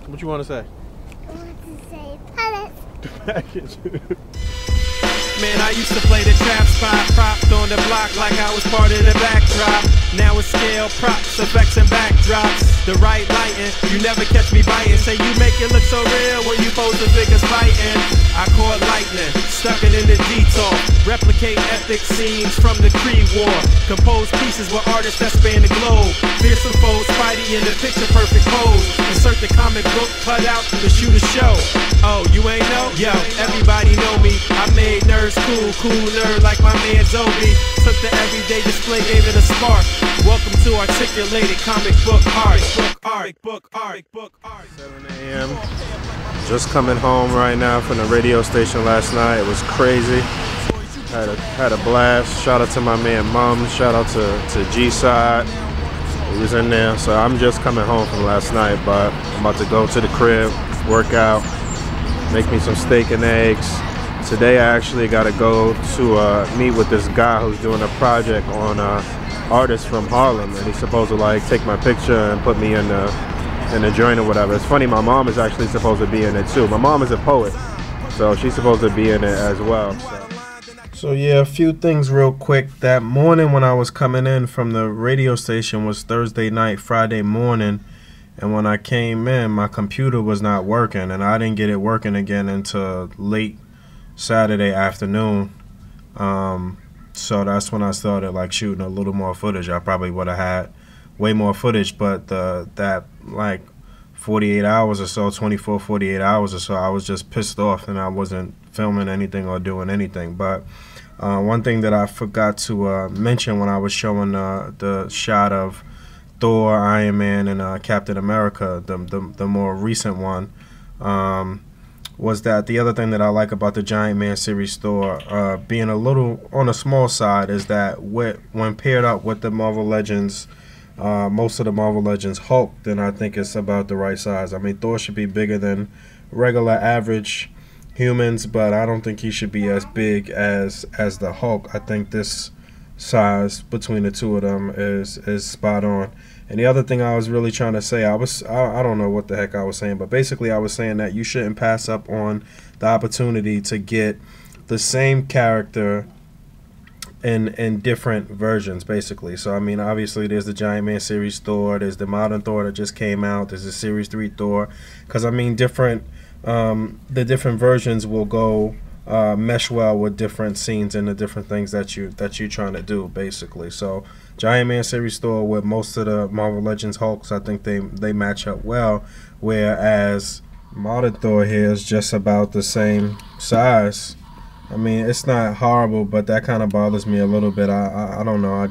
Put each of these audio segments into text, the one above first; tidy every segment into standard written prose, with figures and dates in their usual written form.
What you want to say? I want to say package. Man, I used to play the trap spot, propped on the block like I was part of the backdrop. Now it's scale, props, effects, and backdrops. The right lighting, you never catch me biting. Say you make it look so real when you pose the figures fighting. I caught lightning, stuck it in the detour. Replicate epic scenes from the Creed War. Compose pieces with artists that span the globe. Fearsome foes, Spidey in the picture perfect pose. Insert the comic book cutout to shoot a show. Oh, you ain't know? Yo, everybody know me. I made nerds cool nerd like my man Zoe. Took the everyday display, gave it a spark. Welcome to articulated comic book art. 7 a.m. Just coming home right now from the radio station last night. It was crazy. Had a blast. Shout out to my man Mummz. Shout out to G-side. He was in there. So I'm just coming home from last night, but I'm about to go to the crib, work out, make me some steak and eggs. Today I actually got to go to meet with this guy who's doing a project on artists from Harlem, and he's supposed to like take my picture and put me in the joint or whatever. It's funny, my mom is actually supposed to be in it too. My mom is a poet, so she's supposed to be in it as well. So yeah, a few things real quick. That morning when I was coming in from the radio station was Thursday night, Friday morning. And when I came in, my computer was not working, and I didn't get it working again until late Saturday afternoon. So that's when I started like shooting a little more footage. I probably would have had way more footage, but that like 48 hours or so, 24, 48 hours or so, I was just pissed off and I wasn't filming anything or doing anything. But one thing that I forgot to mention when I was showing the shot of Thor, Iron Man, and Captain America, the more recent one, was that the other thing that I like about the Giant Man series store being a little on the small side is that when paired up with the Marvel Legends, most of the Marvel Legends Hulk, then I think it's about the right size. I mean, Thor should be bigger than regular average humans, but I don't think he should be as big as the Hulk. I think this size between the two of them is spot on. And the other thing I was really trying to say, I don't know what the heck I was saying, but basically I was saying that you shouldn't pass up on the opportunity to get the same character in different versions, basically. So I mean, obviously there's the Giant Man series Thor, there's the modern Thor that just came out, there's the series 3 Thor, because I mean the different versions will go mesh well with different scenes and the different things that you're trying to do, basically. So Giant Man series Thor with most of the Marvel Legends Hulks, I think they match up well, whereas modern Thor here is just about the same size. I mean, it's not horrible, but that kind of bothers me a little bit. I don't know. I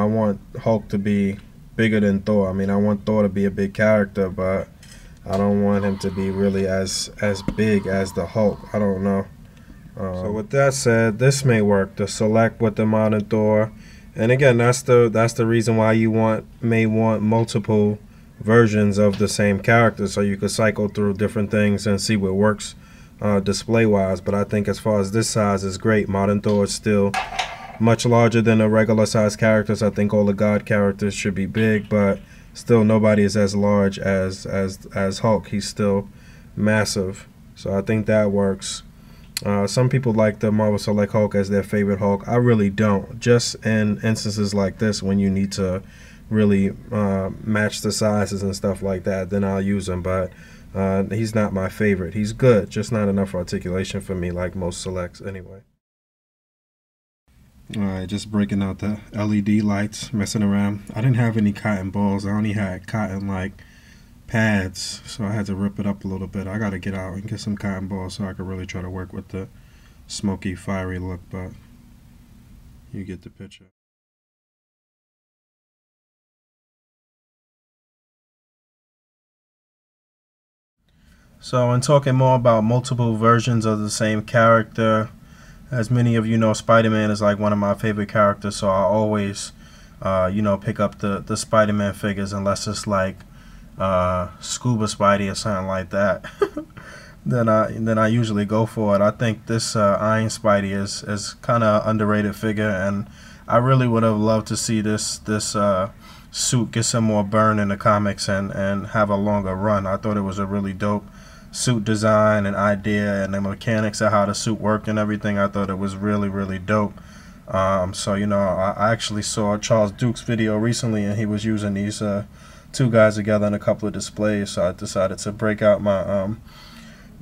want Hulk to be bigger than Thor. I mean, I want Thor to be a big character, but I don't want him to be really as big as the Hulk. I don't know. So with that said, this may work to select with the modern Thor, and again, that's the reason why you may want multiple versions of the same character, so you could cycle through different things and see what works display wise. But I think as far as this size is great. Modern Thor is still much larger than the regular size characters. I think all the God characters should be big, but still nobody is as large as Hulk. He's still massive, so I think that works. Some people like the Marvel Select Hulk as their favorite Hulk. I really don't. Just in instances like this, when you need to really match the sizes and stuff like that, then I'll use him. But he's not my favorite. He's good, just not enough articulation for me, like most selects anyway. Alright, just breaking out the LED lights, messing around. I didn't have any cotton balls. I only had cotton like pads, so I had to rip it up a little bit. I gotta get out and get some cotton balls so I could really try to work with the smoky, fiery look, but you get the picture. So in talking more about multiple versions of the same character, as many of you know, Spider-Man is like one of my favorite characters, so I always pick up the Spider-Man figures unless it's like Scuba Spidey or something like that. then I usually go for it. I think this Iron Spidey is kind of underrated figure, and I really would have loved to see this suit get some more burn in the comics and have a longer run. I thought it was a really dope suit design and idea, and the mechanics of how the suit worked and everything. I thought it was really, really dope. So, you know, I actually saw Charles Duke's video recently, and he was using these two guys together in a couple of displays. So I decided to break out my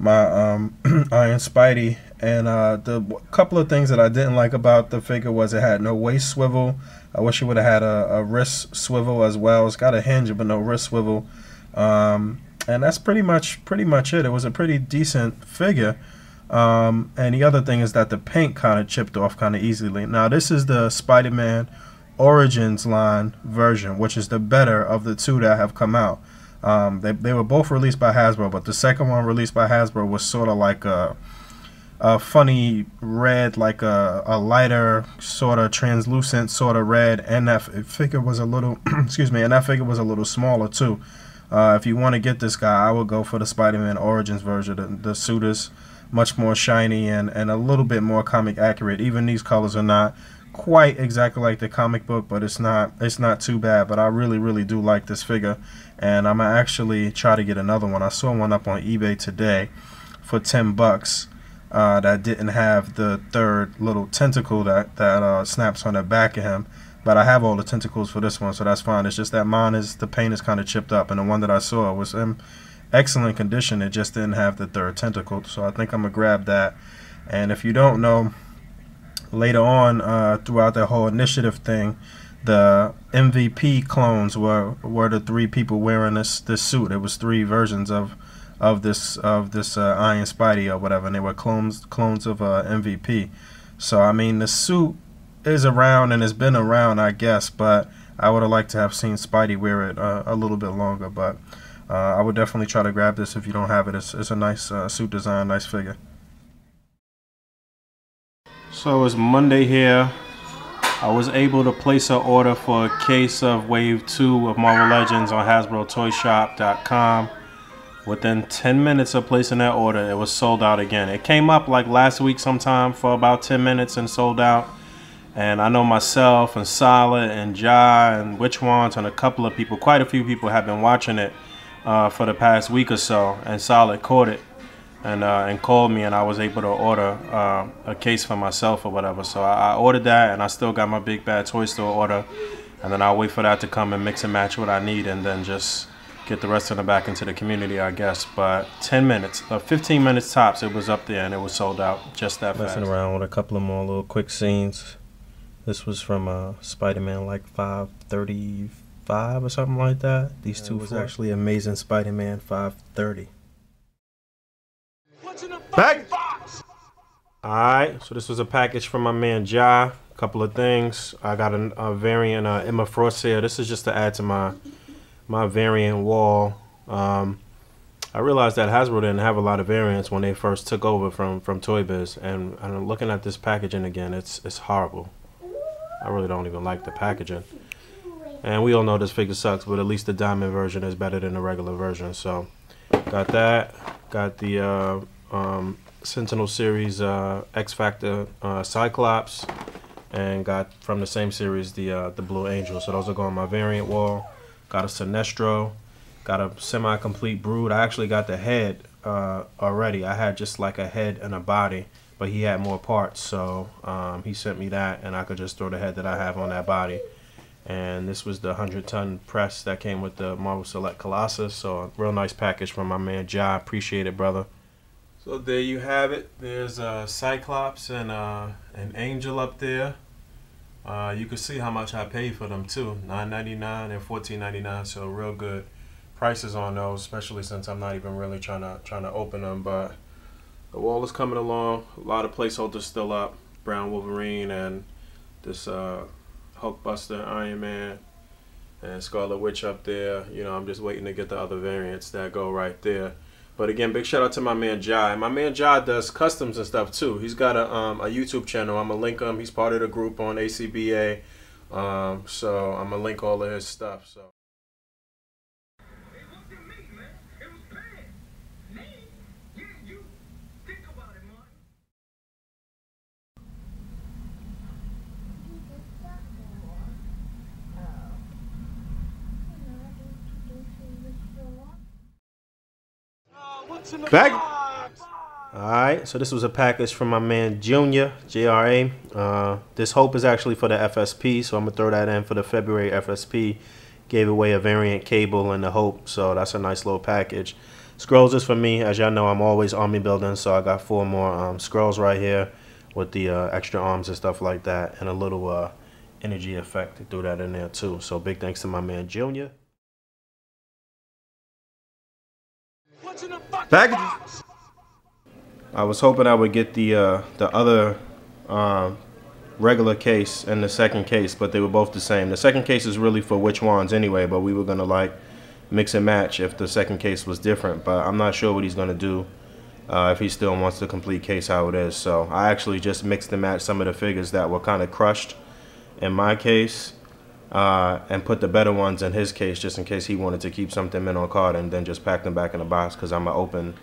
Iron Spidey. And the couple of things that I didn't like about the figure was it had no waist swivel. I wish it would have had a wrist swivel as well. It's got a hinge but no wrist swivel. And that's pretty much it. It was a pretty decent figure. And the other thing is that the paint kind of chipped off kind of easily. Now this is the Spider-Man Origins line version, which is the better of the two that have come out. They were both released by Hasbro, but the second one released by Hasbro was sort of like a funny red, like a lighter sort of translucent sort of red, and that figure was a little excuse me, and that figure was a little smaller too. If you want to get this guy, I would go for the Spider-Man Origins version. The suit is much more shiny and a little bit more comic accurate. Even these colors are not quite exactly like the comic book, but it's not too bad. But I really do like this figure, and I'm gonna actually try to get another one. I saw one up on eBay today for $10 that didn't have the third little tentacle that snaps on the back of him. But I have all the tentacles for this one, so that's fine. It's just that the paint is kind of chipped up, and the one that I saw was in excellent condition. It just didn't have the third tentacle, so I think I'm gonna grab that. And if you don't know, later on throughout the whole initiative thing, the MVP clones were the three people wearing this suit. It was three versions of this Iron Spidey or whatever, and they were clones of MVP. So I mean, the suit is around and has been around, I guess, but I would have liked to have seen Spidey wear it a little bit longer. But I would definitely try to grab this if you don't have it. It's a nice suit design, nice figure. So it's Monday here. I was able to place an order for a case of Wave 2 of Marvel Legends on HasbroToyShop.com. Within 10 minutes of placing that order, it was sold out again. It came up like last week sometime for about 10 minutes and sold out. And I know myself and Solid and Ja and Witchwant and a couple of people, quite a few people have been watching it for the past week or so. And Solid caught it and called me, and I was able to order a case for myself or whatever. So I ordered that, and I still got my Big Bad Toy Store order. And then I'll wait for that to come and mix and match what I need, and then just get the rest of them back into the community, I guess. But 10 minutes, 15 minutes tops, it was up there, and it was sold out just that fast. Messing around with a couple of more little quick scenes. This was from Spider-Man like 535 or something like that. These two was actually Amazing Spider-Man 530. Back. Alright, so this was a package from my man Ja. A couple of things. I got a variant Emma Frost here. This is just to add to my variant wall. I realized that Hasbro didn't have a lot of variants when they first took over from Toy Biz, and I'm looking at this packaging again. It's horrible. I really don't even like the packaging. And we all know this figure sucks, but at least the diamond version is better than the regular version. So got that. Got the Sentinel series X Factor Cyclops, and got from the same series the Blue Angel. So those are going on my variant wall. Got a Sinestro. Got a semi-complete Brood. I actually got the head already. I had just like a head and a body, but he had more parts, so he sent me that, and I could just throw the head that I have on that body. And this was the 100-ton press that came with the Marvel Select Colossus. So a real nice package from my man Ja. Appreciate it, brother. So there you have it. There's Cyclops and an Angel up there. You can see how much I paid for them too, $9.99 and $14.99. So real good prices on those, especially since I'm not even really trying to open them. But the wall is coming along. A lot of placeholders still up. Brown Wolverine and this Hulkbuster Iron Man and Scarlet Witch up there. You know, I'm just waiting to get the other variants that go right there. But again, big shout out to my man Ja. And my man Ja does customs and stuff too. He's got a YouTube channel. I'm gonna link him. He's part of the group on ACBA. So I'm gonna link all of his stuff. So. Back. Alright, so this was a package from my man Junior, JRA. This Hope is actually for the FSP, so I'm going to throw that in for the February FSP. Gave away a variant cable and the Hope, so that's a nice little package. Scrolls is for me. As y'all know, I'm always army building, so I got 4 more scrolls right here with the extra arms and stuff like that, and a little energy effect to throw that in there too. So big thanks to my man Junior. Packages. I was hoping I would get the other regular case and the second case, but they were both the same. The second case is really for which ones anyway, but we were gonna like mix and match if the second case was different. But I'm not sure what he's gonna do if he still wants the complete case how it is. So I actually just mixed and matched some of the figures that were kind of crushed in my case and put the better ones in his case, just in case he wanted to keep something in on card, and then just pack them back in the box, because I'm gonna open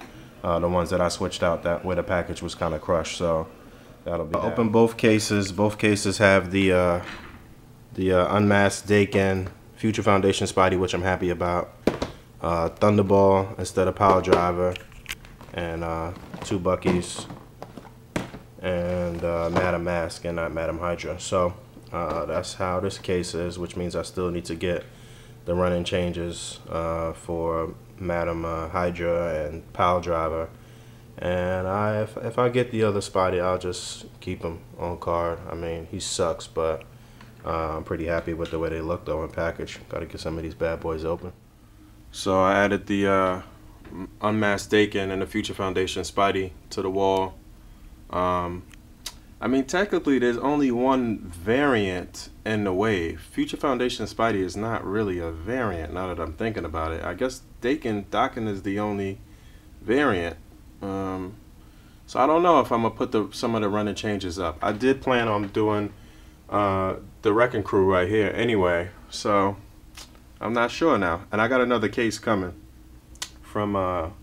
the ones that I switched out that where the package was kind of crushed. So that'll be open both cases. Both cases have the unmasked Dakin Future Foundation Spidey, which I'm happy about. Thunderball instead of Power Driver, and 2 Buckies, and Madam Mask and not Madam Hydra. So that's how this case is, which means I still need to get the running changes for Madam Hydra and Power Driver, and if I get the other Spidey, I'll just keep him on card. I mean, he sucks, but I'm pretty happy with the way they look though in package. Got to get some of these bad boys open. So I added the unmasked Dakin and the Future Foundation Spidey to the wall. I mean, technically, there's only one variant in the wave. Future Foundation Spidey is not really a variant, now that I'm thinking about it. I guess Dakin is the only variant. So I don't know if I'm going to put some of the running changes up. I did plan on doing the Wrecking Crew right here anyway, so I'm not sure now. And I got another case coming from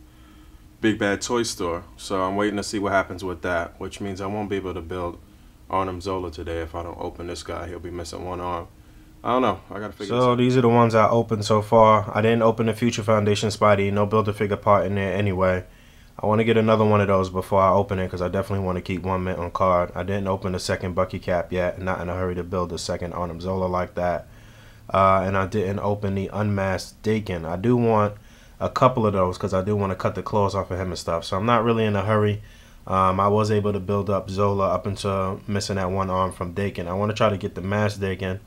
Big Bad Toy Store, so I'm waiting to see what happens with that, which means I won't be able to build Arnim Zola today if I don't open this guy. He'll be missing one arm. I don't know. I gotta figure this out. So these are the ones I opened so far. I didn't open the Future Foundation Spidey. No Build-A-Figure part in there anyway. I want to get another one of those before I open it, because I definitely want to keep 1 mint on card. I didn't open the second Bucky cap yet. Not in a hurry to build the second Arnim Zola like that. And I didn't open the unmasked Dakin. I do want a couple of those, because I do want to cut the claws off of him and stuff. So I'm not really in a hurry. I was able to build up Zola up until missing that 1 arm from Dakin. I want to try to get the masked Dakin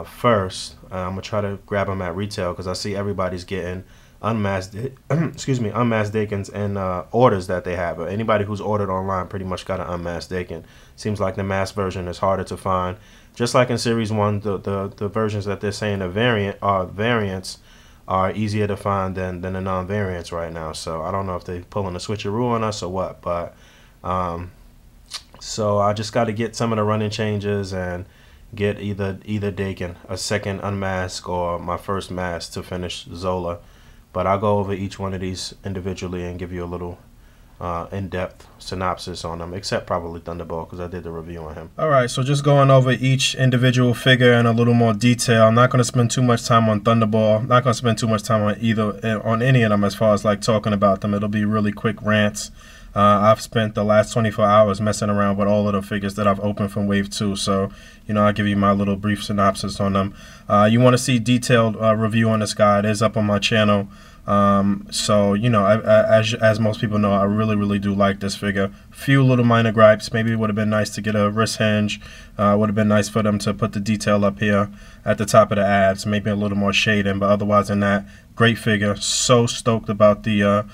first. I'm going to try to grab them at retail, because I see everybody's getting unmasked unmasked Dakins and orders that they have. Anybody who's ordered online pretty much got an unmasked Dakin. Seems like the masked version is harder to find. Just like in Series 1, the versions that they're saying are variants are easier to find than the non-variants right now. So I don't know if they're pulling a switcheroo on us or what, but so I just got to get some of the running changes and get either Dakin, a second unmask, or my first mask to finish Zola. But I'll go over each one of these individually and give you a little in-depth synopsis on them, except probably Thunderball, because I did the review on him. Alright, so just going over each individual figure in a little more detail. I'm not going to spend too much time on Thunderball. I'm not going to spend too much time on any of them as far as like talking about them. It'll be really quick rants. I've spent the last 24 hours messing around with all of the figures that I've opened from Wave 2, so you know, I'll give you my little brief synopsis on them. You want to see detailed review on this guy, it is up on my channel. So you know, as most people know, I really do like this figure. Few little minor gripes. Maybe it would have been nice to get a wrist hinge. Would have been nice for them to put the detail up here at the top of the abs, maybe a little more shading, but otherwise than that, great figure. So stoked about the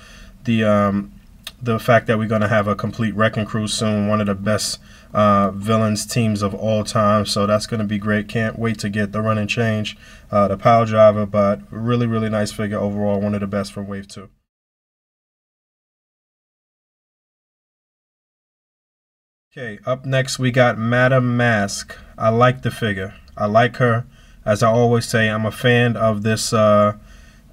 fact that we're going to have a complete Wrecking Crew soon, one of the best villains teams of all time, so that's going to be great. Can't wait to get the run and change, the Power Driver, but really nice figure overall, one of the best from Wave 2. Okay, up next we got Madam Mask. I like the figure. I like her. As I always say, I'm a fan of this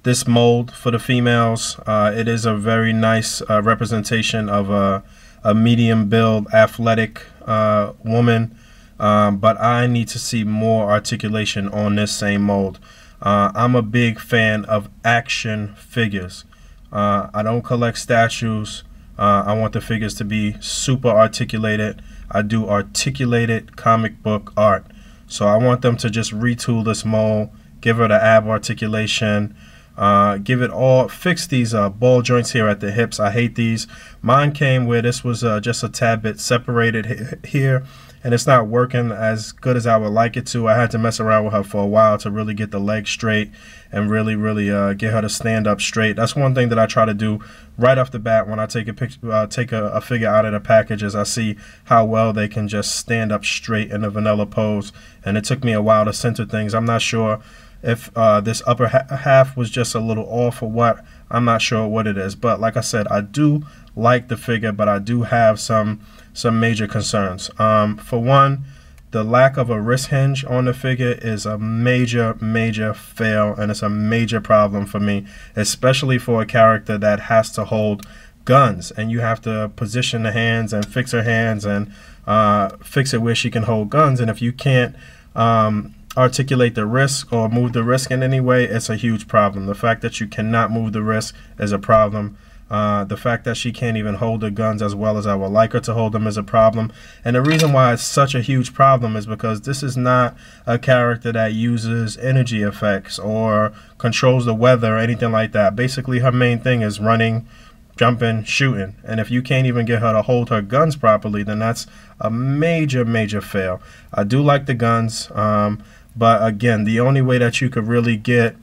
this mold for the females. It is a very nice representation of a medium build athletic woman, but I need to see more articulation on this same mold. I'm a big fan of action figures. I don't collect statues. I want the figures to be super articulated. I do articulated comic book art. So I want them to just retool this mold, give her the ab articulation, give it all, fix these ball joints here at the hips. I hate these. Mine came where this was just a tad bit separated here, and it's not working as good as I would like it to. I had to mess around with her for a while to really get the leg straight and really get her to stand up straight. That's one thing that I try to do right off the bat when I take a picture, take a figure out of the package, is I see how well they can just stand up straight in a vanilla pose. And it took me a while to center things. I'm not sure if this upper half was just a little off or what. I'm not sure what it is, but like I said, I do like the figure, but I do have some major concerns. For one, the lack of a wrist hinge on the figure is a major fail, and it's a major problem for me, especially for a character that has to hold guns, and you have to position the hands and fix her hands and fix it where she can hold guns. And if you can't articulate the wrist or move the wrist in any way, it's a huge problem. The fact that you cannot move the wrist is a problem. The fact that she can't even hold the guns as well as I would like her to hold them is a problem. And the reason why it's such a huge problem is because this is not a character that uses energy effects or controls the weather or anything like that. Basically, her main thing is running, jumping, shooting. And if you can't even get her to hold her guns properly, then that's a major fail. I do like the guns, but again, the only way that you could really get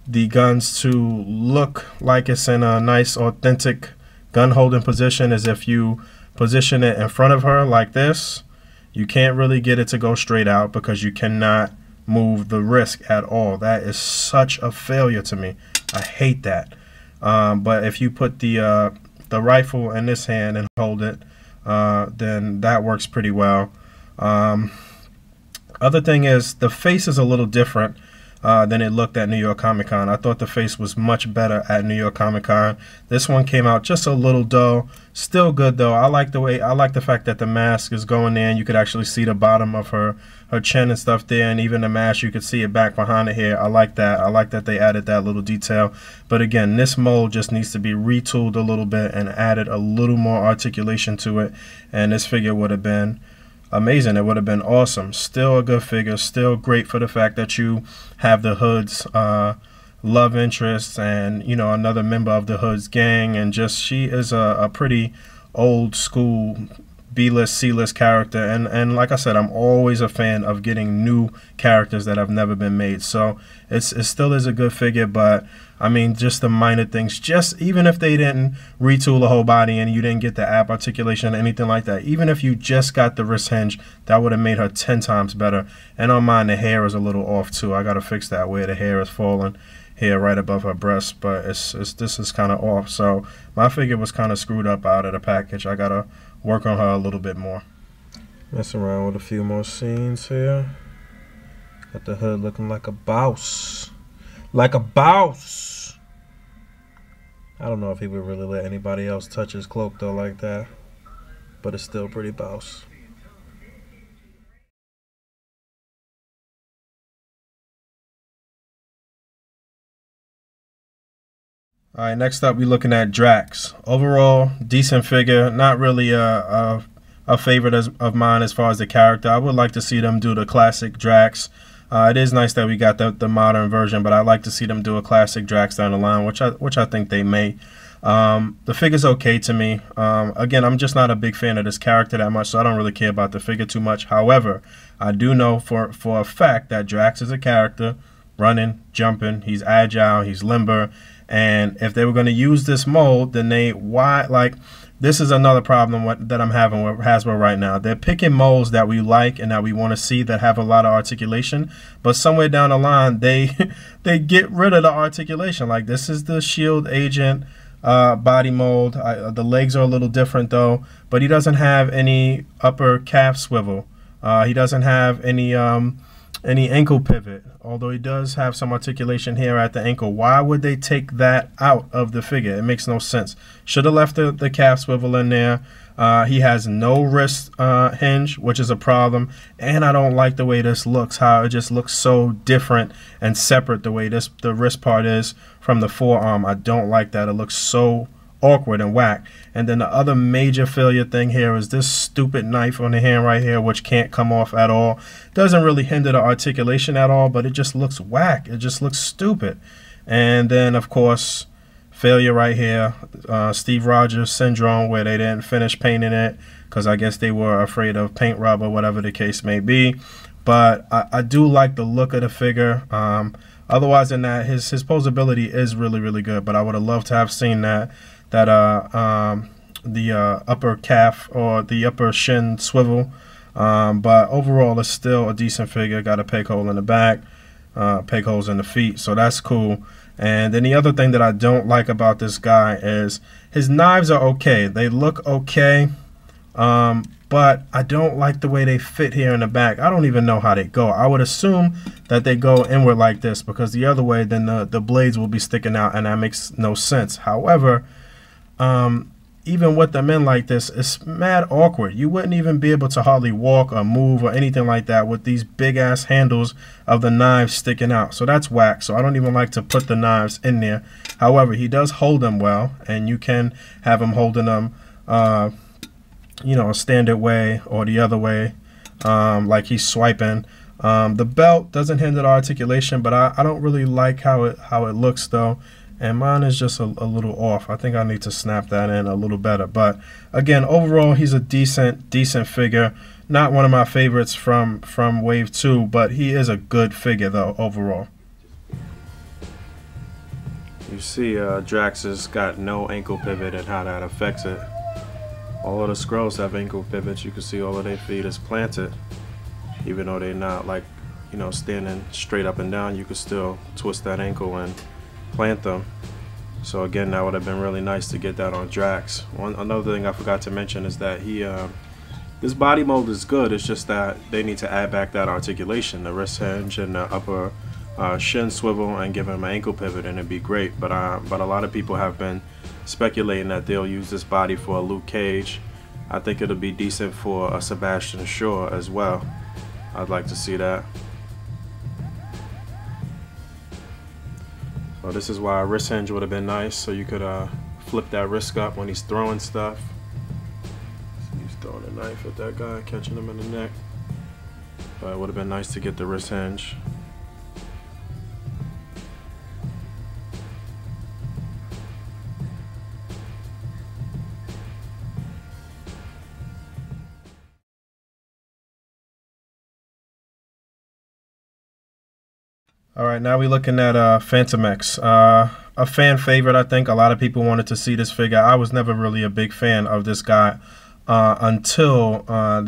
the guns to look like it's in a nice authentic gun holding position is if you position it in front of her like this. You can't really get it to go straight out because you cannot move the wrist at all. That is such a failure to me. I hate that. But if you put the rifle in this hand and hold it, then that works pretty well. Other thing is the face is a little different than it looked at New York Comic Con. I thought the face was much better at New York Comic Con. This one came out just a little dull. Still good though. I like the fact that the mask is going there and you could actually see the bottom of her chin and stuff there, and even the mask you could see it back behind the hair. I like that. I like that they added that little detail. But again, this mold just needs to be retooled a little bit and added a little more articulation to it, and this figure would have been amazing. It would have been awesome. Still a good figure. Still great for the fact that you have the Hood's love interest and, you know, another member of the Hood's gang, and just she is a pretty old school B-list, C-list character, and like I said, I'm always a fan of getting new characters that have never been made. So it still is a good figure, but I mean, just the minor things, just even if they didn't retool the whole body and you didn't get the ab articulation or anything like that, even if you just got the wrist hinge, that would have made her 10 times better. And on mine, the hair is a little off too. I got to fix that where the hair is falling here right above her breast, but this is kind of off. So my figure was kind of screwed up out of the package. I got to work on her a little bit more. Mess around with a few more scenes here. Got the Hood looking like a boss. Like a boss. I don't know if he would really let anybody else touch his cloak though like that, but it's still pretty boss. Alright, next up we're looking at Drax. Overall, decent figure. Not really a favorite of mine as far as the character. I would like to see them do the classic Drax. It is nice that we got the modern version, but I'd like to see them do a classic Drax down the line, which I think they may. The figure's okay to me. Again, I'm just not a big fan of this character that much, so I don't really care about the figure too much. However, I do know for a fact that Drax is a character, running, jumping, he's agile, he's limber, and if they were going to use this mold, then this is another problem that I'm having with Hasbro right now. They're picking molds that we like and that we want to see that have a lot of articulation, but somewhere down the line they get rid of the articulation. Like this is the Shield Agent body mold. The legs are a little different though, but he doesn't have any upper calf swivel. He doesn't have any any ankle pivot, although he does have some articulation here at the ankle. Why would they take that out of the figure? It makes no sense. Should have left the calf swivel in there. He has no wrist hinge, which is a problem, and I don't like the way this looks, how it just looks so different and separate the way the wrist part is from the forearm. I don't like that. It looks so awkward and whack. And then the other major failure thing here is this stupid knife on the hand right here, which can't come off at all. Doesn't really hinder the articulation at all, but it just looks whack. It just looks stupid. And then, of course, failure right here, Steve Rogers syndrome, where they didn't finish painting it because I guess they were afraid of paint rub or whatever the case may be. But I do like the look of the figure. Otherwise than that, his posability is really, really good. But I would have loved to have seen the upper calf or the upper shin swivel. But overall, it's still a decent figure. Got a peg hole in the back, peg holes in the feet, so that's cool. And then the other thing that I don't like about this guy is his knives are okay. They look okay, but I don't like the way they fit here in the back. I don't even know how they go. I would assume that they go inward like this, because the other way, then the blades will be sticking out, and that makes no sense. However, even with them in like this, it's mad awkward. You wouldn't even be able to hardly walk or move or anything like that with these big ass handles of the knives sticking out. So that's whack. So I don't even like to put the knives in there. However, he does hold them well, and you can have him holding them, you know, a standard way or the other way, like he's swiping. The belt doesn't hinder the articulation, but I don't really like how it looks though. And mine is just a little off. I think I need to snap that in a little better. But again, overall, he's a decent figure. Not one of my favorites from Wave 2, but he is a good figure though overall. You see Drax has got no ankle pivot and how that affects it. All of the Skrulls have ankle pivots. You can see all of their feet is planted. Even though they're not, like, you know, standing straight up and down, you can still twist that ankle and plant them. So again, that would have been really nice to get that on Drax. Another thing I forgot to mention is that his body mold is good. It's just that they need to add back that articulation, the wrist hinge and the upper shin swivel, and give him an ankle pivot, and it'd be great. But a lot of people have been speculating that they'll use this body for a Luke Cage. I think it'll be decent for a Sebastian Shaw as well. I'd like to see that. So this is why a wrist hinge would have been nice, so you could flip that wrist up when he's throwing stuff. So he's throwing a knife at that guy, catching him in the neck. But it would have been nice to get the wrist hinge. All right, now we're looking at Phantom X. A fan favorite, I think. A lot of people wanted to see this figure. I was never really a big fan of this guy until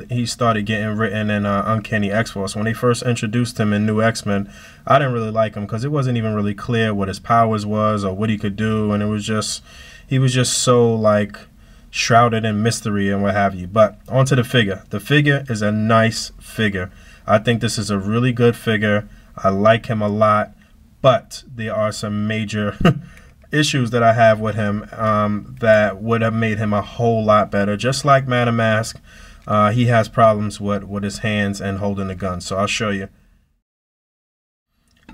he started getting written in Uncanny X-Force. When they first introduced him in New X-Men, I didn't really like him because it wasn't even really clear what his powers was or what he could do, and it was just, he was just so like shrouded in mystery and what have you. But onto the figure. The figure is a nice figure. I think this is a really good figure. I like him a lot, but there are some major issues that I have with him that would have made him a whole lot better. Just like Madam Mask, he has problems with his hands and holding the gun. So I'll show you.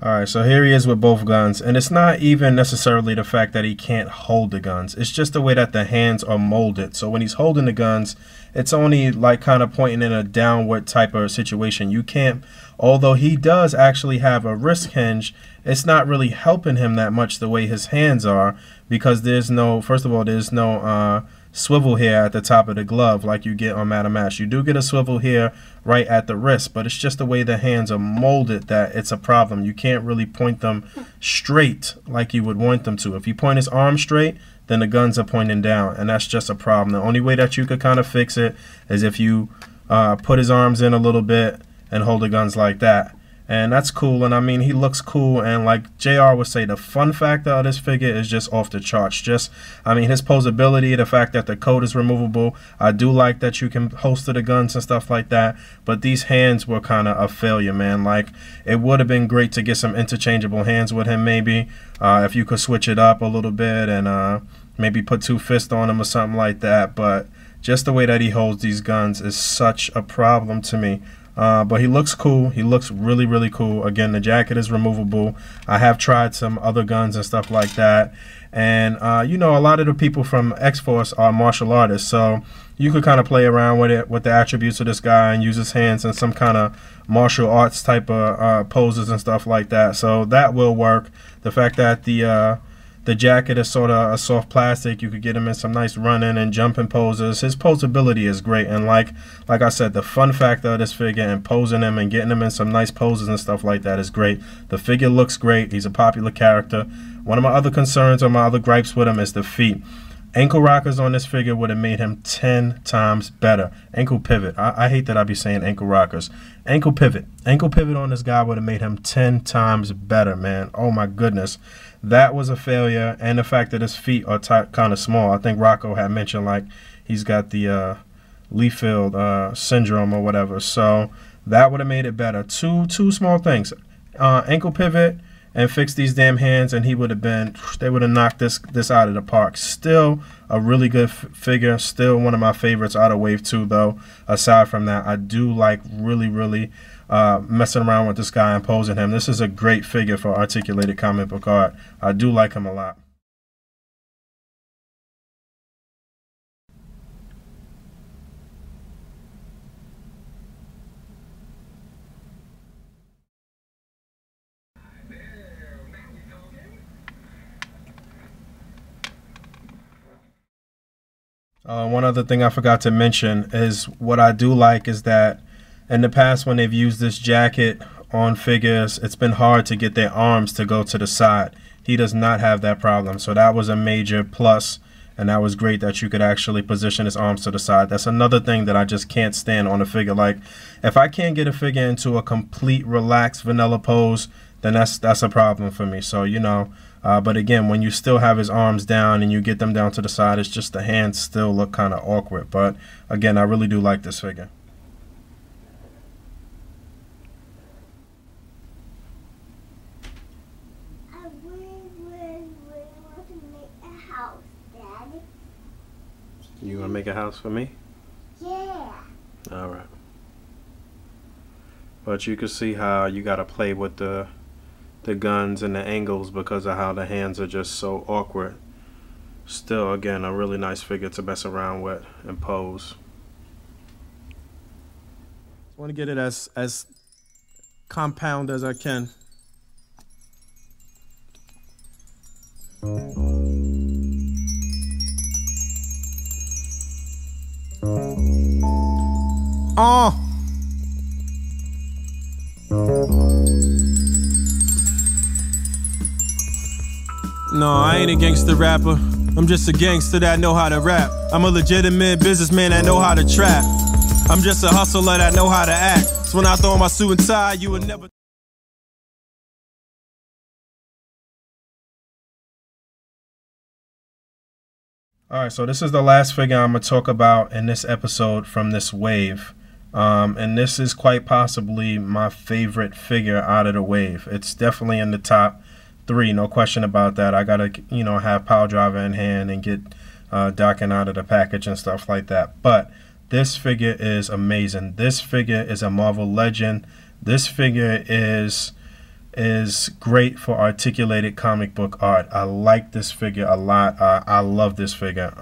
All right, so here he is with both guns, and it's not even necessarily the fact that he can't hold the guns. It's just the way that the hands are molded. So when he's holding the guns, it's only like kind of pointing in a downward type of situation. You can't, although he does actually have a wrist hinge, it's not really helping him that much the way his hands are, because there's no, first of all, there's no swivel here at the top of the glove like you get on Madam Ash. You do get a swivel here right at the wrist, but it's just the way the hands are molded that it's a problem. You can't really point them straight like you would want them to. If you point his arm straight, then the guns are pointing down, and that's just a problem. The only way that you could kind of fix it is if you put his arms in a little bit and hold the guns like that, And that's cool. And I mean, he looks cool. And like JR would say, the fun factor of this figure is just off the charts. I mean, his posability, the fact that the coat is removable. I do like that you can holster the guns and stuff like that. But these hands were kind of a failure, man. Like, it would have been great to get some interchangeable hands with him, maybe. If you could switch it up a little bit and maybe put 2 fists on him or something like that. But just the way that he holds these guns is such a problem to me. But he looks cool. He looks really, really cool. Again, the jacket is removable. I have tried some other guns and stuff like that. And, you know, a lot of the people from X-Force are martial artists. So you could kind of play around with it, with the attributes of this guy, and use his hands in some kind of martial arts type of poses and stuff like that. So that will work. The fact that the jacket is sort of a soft plastic. You could get him in some nice running and jumping poses. His posability is great. And like I said, the fun factor of this figure and posing him and getting him in some nice poses and stuff like that is great. The figure looks great. He's a popular character. One of my other concerns or my other gripes with him is the feet. Ankle rockers on this figure would have made him 10 times better. Ankle pivot. I hate that I be saying ankle rockers. Ankle pivot. Ankle pivot on this guy would have made him 10 times better, man. Oh my goodness. That was a failure. And the fact that his feet are kind of small. I think Rocco had mentioned like he's got the Lee-Field syndrome or whatever. So that would have made it better. Two small things. Ankle pivot and fix these damn hands, and they would have knocked this out of the park. Still a really good figure. Still one of my favorites out of Wave 2, though. Aside from that, I do like really messing around with this guy and posing him. This is a great figure for articulated comic book art. I do like him a lot. One other thing I forgot to mention is what I do like is that in the past when they've used this jacket on figures, it's been hard to get their arms to go to the side. He does not have that problem. So that was a major plus, and that was great that you could actually position his arms to the side. That's another thing that I just can't stand on a figure. Like, if I can't get a figure into a complete relaxed vanilla pose, then that's a problem for me. So, you know, but again, when you still have his arms down and you get them down to the side, it's just the hands still look kind of awkward. But again, I really do like this figure. I really want to make a house, Daddy. You gonna make a house for me? Yeah. All right. But you can see how you gotta play with the guns and the angles because of how the hands are just so awkward. Still, again, a really nice figure to mess around with and pose. I want to get it as compound as I can. No, I ain't a gangster rapper. I'm just a gangster that know how to rap. I'm a legitimate businessman that know how to trap. I'm just a hustler that know how to act. So when I throw on my suit and tie, you would never... Alright, so this is the last figure I'm going to talk about in this episode from this wave. And this is quite possibly my favorite figure out of the wave. It's definitely in the top 3, no question about that. I gotta, you know, have Power Driver in hand and get docking out of the package and stuff like that. But this figure is amazing. This figure is a Marvel legend. This figure is great for articulated comic book art. I like this figure a lot. I love this figure.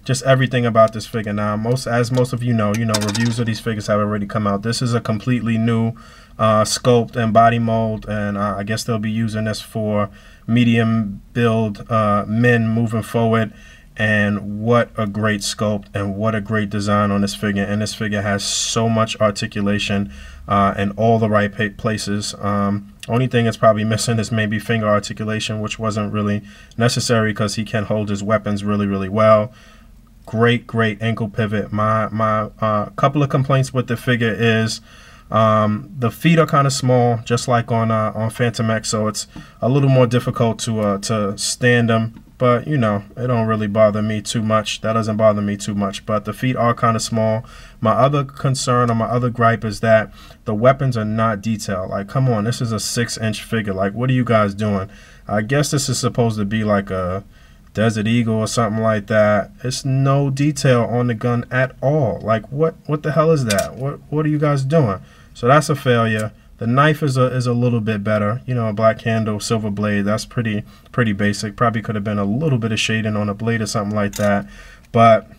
Just everything about this figure. Now, as most of you know, reviews of these figures have already come out. This is a completely new sculpt and body mold, and I guess they'll be using this for medium build men moving forward. And what a great sculpt and what a great design on this figure. And this figure has so much articulation in all the right places. Only thing it's probably missing is maybe finger articulation, which wasn't really necessary because he can hold his weapons really well. Great ankle pivot. My couple of complaints with the figure is The feet are kind of small, just like on Phantom X, so it's a little more difficult to stand them. But, you know, it don't really bother me too much. That doesn't bother me too much. But the feet are kind of small. My other concern or my other gripe is that the weapons are not detailed. Like, come on, this is a 6-inch figure. Like, what are you guys doing? I guess this is supposed to be like a Desert Eagle or something like that. It's no detail on the gun at all. Like, what the hell is that? What are you guys doing? So that's a failure. The knife is a little bit better, you know, a black handle, silver blade. That's pretty basic. Probably could have been a little bit of shading on a blade or something like that. But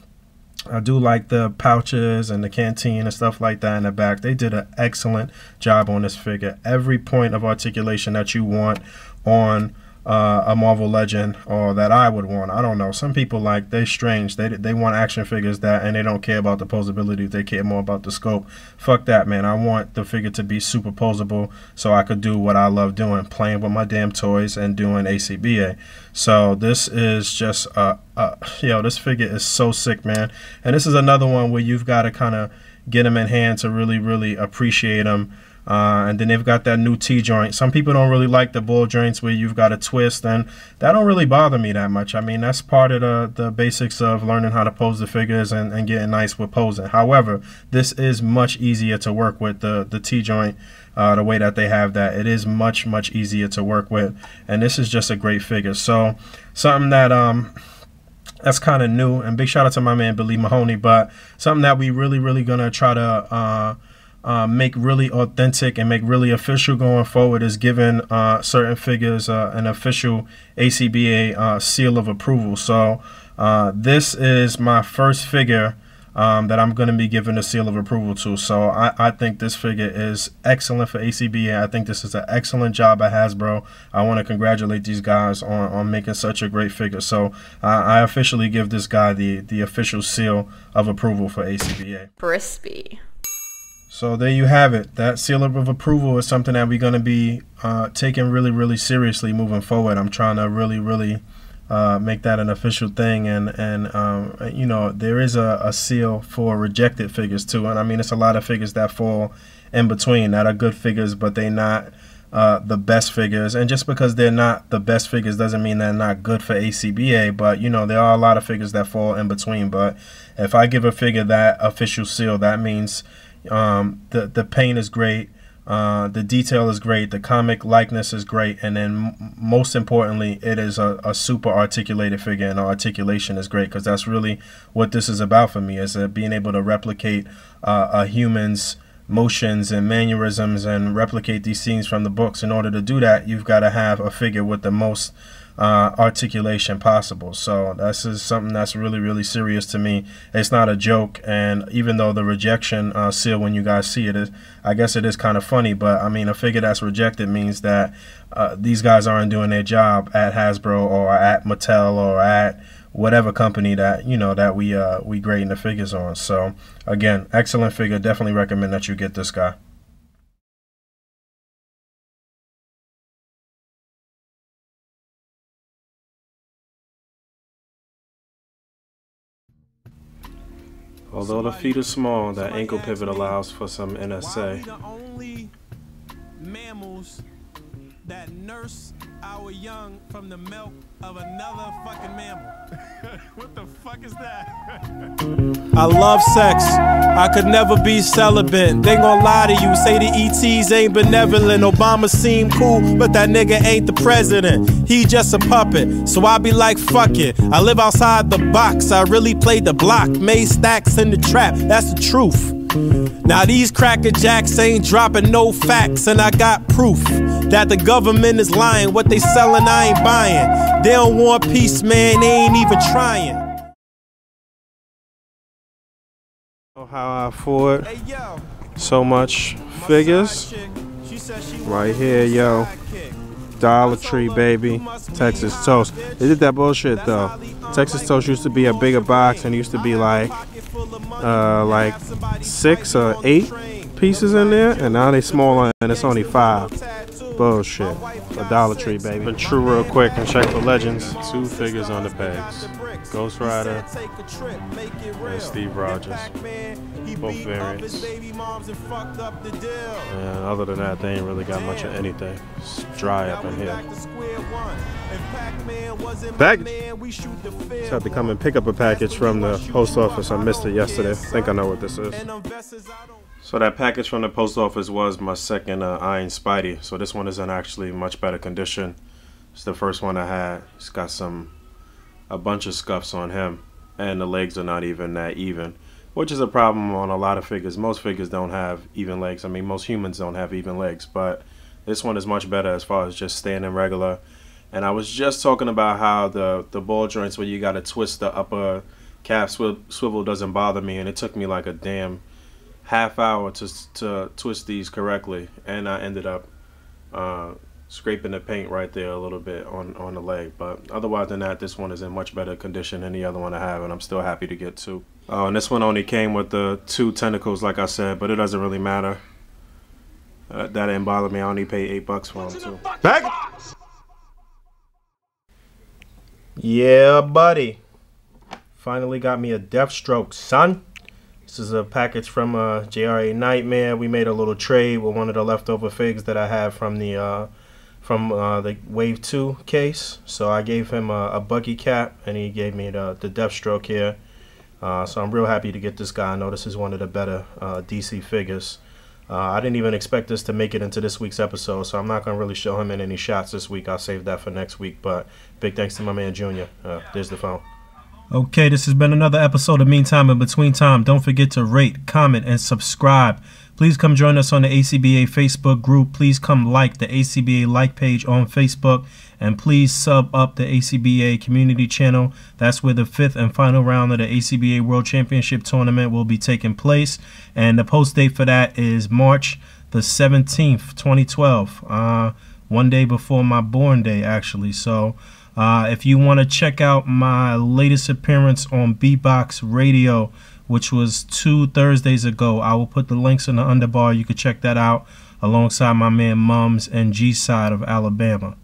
I do like the pouches and the canteen and stuff like that in the back. They did an excellent job on this figure. Every point of articulation that you want on a Marvel Legend, or that I would want. I don't know. Some people, like, they're strange. They want action figures that, and they don't care about the posability. They care more about the scope. Fuck that, man. I want the figure to be super posable so I could do what I love doing, playing with my damn toys and doing ACBA. So this is just yo, this figure is so sick, man. And this is another one where you've got to kind of get them in hand to really appreciate them. And then they've got that new T-joint. Some people don't really like the ball joints where you've got a twist, and that don't really bother me that much. I mean, that's part of the basics of learning how to pose the figures and getting nice with posing. However, this is much easier to work with, the T-joint, the way that they have that. It is much easier to work with, and this is just a great figure. So something that that's kind of new, and big shout out to my man Billy Mahoney, but something that we really gonna try to make really authentic and make really official going forward is giving certain figures an official ACBA seal of approval. So this is my first figure that I'm going to be giving a seal of approval to. So I think this figure is excellent for ACBA. I think this is an excellent job at Hasbro. I want to congratulate these guys on making such a great figure. So I officially give this guy the official seal of approval for ACBA. Crispy. So there you have it. That seal of approval is something that we're going to be taking really seriously moving forward. I'm trying to really make that an official thing, and you know, there is a seal for rejected figures too. And I mean, it's a lot of figures that fall in between that are good figures, but they're not the best figures. And just because they're not the best figures doesn't mean they're not good for ACBA. But you know, there are a lot of figures that fall in between. But if I give a figure that official seal, that means the paint is great, the detail is great, the comic likeness is great, and then most importantly, it is a super articulated figure, and the articulation is great, because that's really what this is about for me, is being able to replicate a human's motions and mannerisms and replicate these scenes from the books. In order to do that, you've got to have a figure with the most articulation possible. So this is something that's really serious to me. It's not a joke, and even though the rejection seal, when you guys see it, I guess it is kind of funny, but I mean, a figure that's rejected means that these guys aren't doing their job at Hasbro or at Mattel or at whatever company that, you know, that we grading the figures on. So again, excellent figure. Definitely recommend that you get this guy. Although the feet are small, that ankle pivot allows for some NSA. The only mammals that nurse our young from the milk of another fucking mammal. What the fuck is that? I love sex. I could never be celibate. They gon' lie to you, say the ETs ain't benevolent. Obama seem cool, but that nigga ain't the president. He just a puppet, so I be like, fuck it. I live outside the box, I really played the block. Made stacks in the trap, that's the truth. Now these cracker jacks ain't dropping no facts, and I got proof that the government is lying. What they selling, I ain't buying. They don't want peace, man, they ain't even trying. How I afford so much figures right here, yo. Dollar Tree, baby. Texas Toast. They did that bullshit though. Texas Toast used to be a bigger box and used to be like 6 or 8 pieces in there, and now they smaller and it's only 5. Bullshit. A Dollar Tree, baby. Been true real quick and check the legends. 2 figures on the pegs. Ghost Rider and Steve Rogers. Both variants. And other than that, they ain't really got much of anything. It's dry up in here. Package. Just had to come and pick up a package from the post office. I missed it yesterday. I think I know what this is. So that package from the post office was my second Iron Spidey. So this one is in actually much better condition. It's the first one I had. It's got a bunch of scuffs on him, and the legs are not even that even, which is a problem on a lot of figures. Most figures don't have even legs. I mean, most humans don't have even legs, but this one is much better as far as just standing regular. And I was just talking about how the ball joints where you got to twist the upper calf swivel doesn't bother me, and it took me like a damn half hour to twist these correctly, and I ended up scraping the paint right there a little bit on the leg. But otherwise than that, this one is in much better condition than the other one I have, and I'm still happy to get 2. And this one only came with the 2 tentacles, like I said, but it doesn't really matter. That didn't bother me. I only paid $8 for them too. Back. Yeah, buddy. Finally got me a Deathstroke, son. This is a package from JRA Nightmare. We made a little trade with one of the leftover figs that I had from the Wave 2 case. So I gave him a buggy cap, and he gave me the Deathstroke here. So I'm real happy to get this guy. I know this is one of the better DC figures. I didn't even expect this to make it into this week's episode, so I'm not going to really show him in any shots this week. I'll save that for next week. But big thanks to my man Junior. There's the phone. Okay, this has been another episode of Meantime in Between Time. Don't forget to rate, comment, and subscribe. Please come join us on the ACBA Facebook group. Please come like the ACBA like page on Facebook. And please sub up the ACBA community channel. That's where the 5th and final round of the ACBA World Championship Tournament will be taking place. And the post date for that is March the 17th, 2012. One day before my born day, actually. So if you want to check out my latest appearance on BBOX Radio, which was 2 Thursdays ago, I will put the links in the underbar. You can check that out alongside my man Mummz and G-side of Alabama.